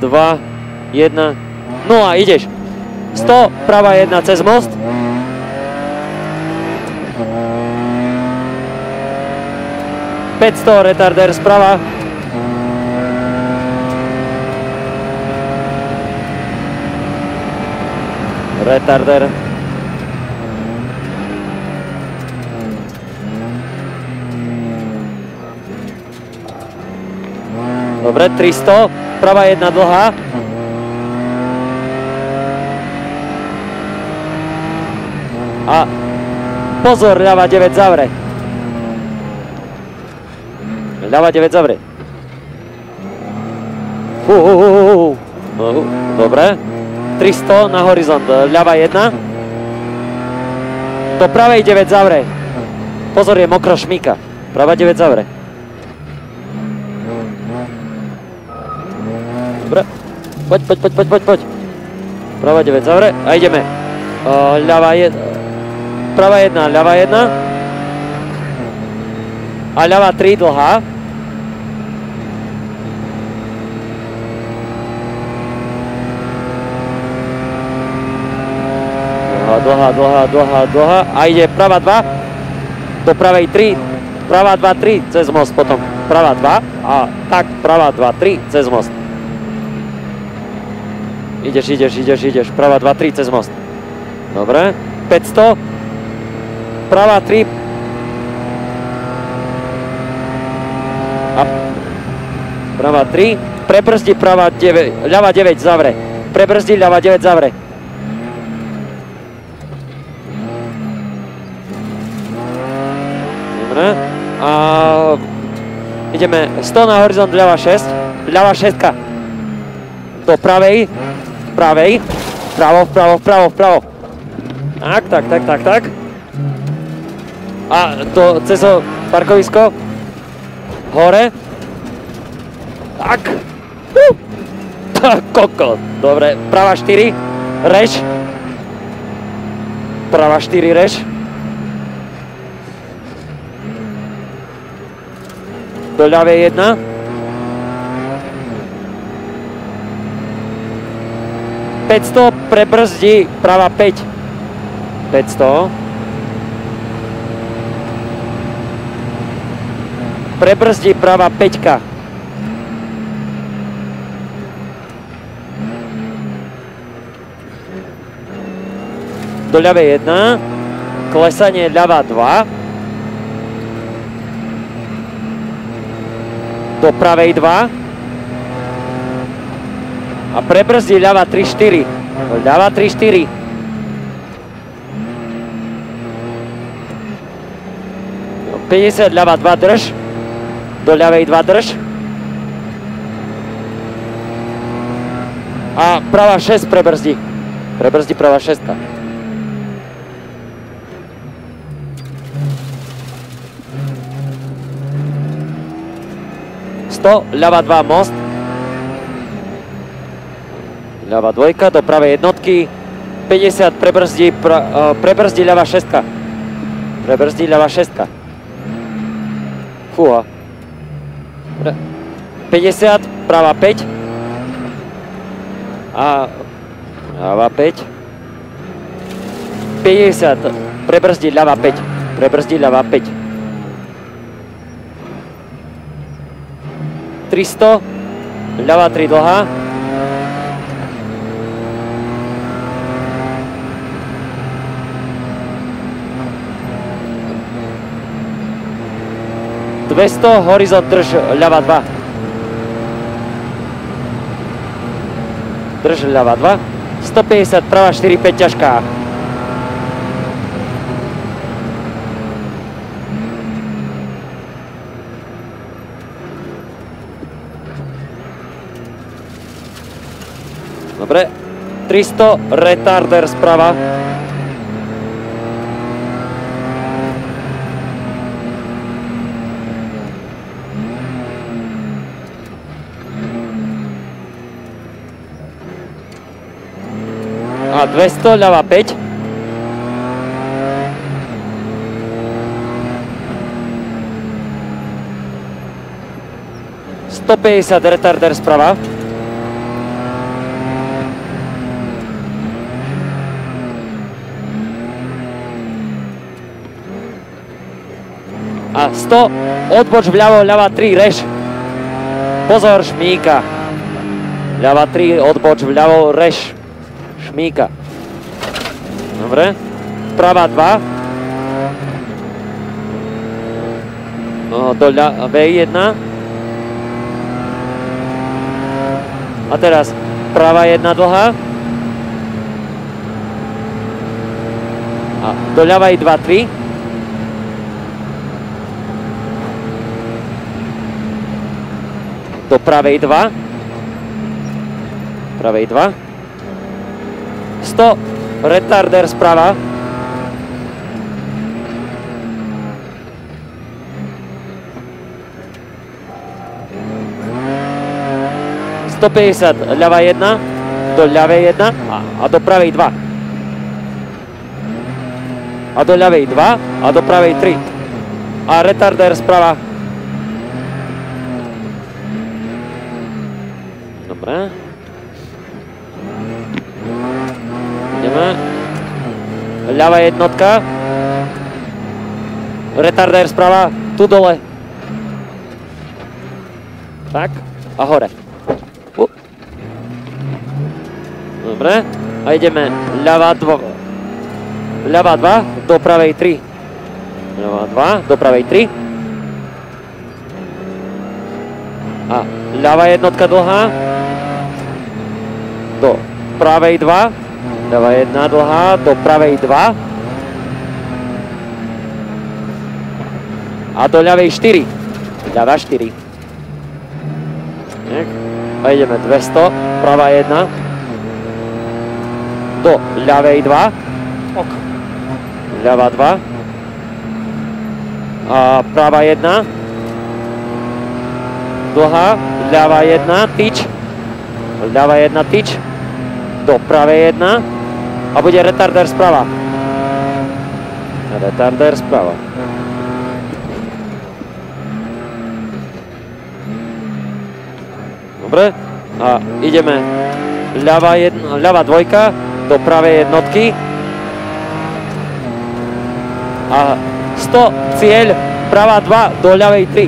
2, 1, 0, ideš. 100, pravá 1 cez most. ...500, retarder sprava. Retarder. Dobre, 300, pravá 1 dlhá. A pozor, ľava 9 zavre. Ľava 9 zavre. Dobre. 300 na horizont, ľava 1. Do pravej 9 zavre. Pozor, je mokro šmíka. Pravá 9 zavre. Dobre. Poď. Pravá 9 zavre a ideme. Ľava 1. Pravá 1, ľava 1. A ľava 3 dlhá. Dlhá. A ide pravá 2. Do pravej 3. Pravá 2, 3 cez most potom. Pravá 2. A tak pravá 2, 3 cez most. Ideš. Pravá 2, 3 cez most. Dobre. 500. Pravá 3. A pravá 3. Prebrzdi pravá 9. Ľava 9 zavre. Prebrzdi ľava 9 zavre. Dobre. A ideme 100 na horizont ľava 6. Ľava 6. Do pravej. Vpravo. Tak. A to cez parkovisko. Hore. Tak. Koko. Dobre, pravá 4. Reš. Pravá 4 reš. Do ľavej 1. ...500, prebrzdi, pravá 5. 500. Prebrzdi, pravá 5. Do ľavej 1. Klesanie ľava 2. Do pravej 2. A prebrzdi ľava 3-4. Ľava 3-4. No, 50 ľava 2 drž. Do ľavej 2 drž. A pravá 6 prebrzdi. Prebrzdi pravá 6. 100, ľava 2 most. Ľava 2 do pravej jednotky. 50 prebrzdi ľava 6. Prebrzdi ľava 6. Fúha. 50, pravá 5. A ľava 5. 50, prebrzdi ľava 5. Prebrzdi ľava 5. 300, ľava 3 dlhá. ...200, horizont drž ľava 2. Drž ľava 2. 150, pravá 4, 5 ťažká. Dobre. 300, retarder sprava. A 200, ľava 5. ...150 retarder sprava. A 100, odboč vľavo, ľava 3, rež. Pozor, šmíka. Ľava 3, odboč vľavo, rež. Šmíka. Dobre. Pravá 2. Do ľavej 1. A teraz pravá 1 dlhá. A do ľavej 2, 3. Do pravej 2. Pravej 2. 100. Retarder sprava. ...150, ľava 1, do ľavej 1 a do pravej 2. A do ľavej 2 a do pravej 3. A retarder sprava. Dobre. Ideme. Ľava jednotka. Retarder sprava, tu dole. Tak, a hore. Dobre, a ideme ľava 2. Ľava 2 do pravej 3. Ľava 2 do pravej 3. A ľava jednotka dlhá. Do pravej 2. Ľava 1 dlhá do pravej 2. A do ľavej 4. Ľava 4. A ideme 200, pravá 1. Do ľavej 2. Ok. Ľava 2. A pravá 1. Dlhá. Ľava 1. Tyč. Ľava 1. Tyč. Do pravej 1. A bude retarder sprava. Retarder sprava. Dobre. A ideme ľava 2. Do pravej jednotky. A 100, cieľ, pravá 2 do ľavej 3.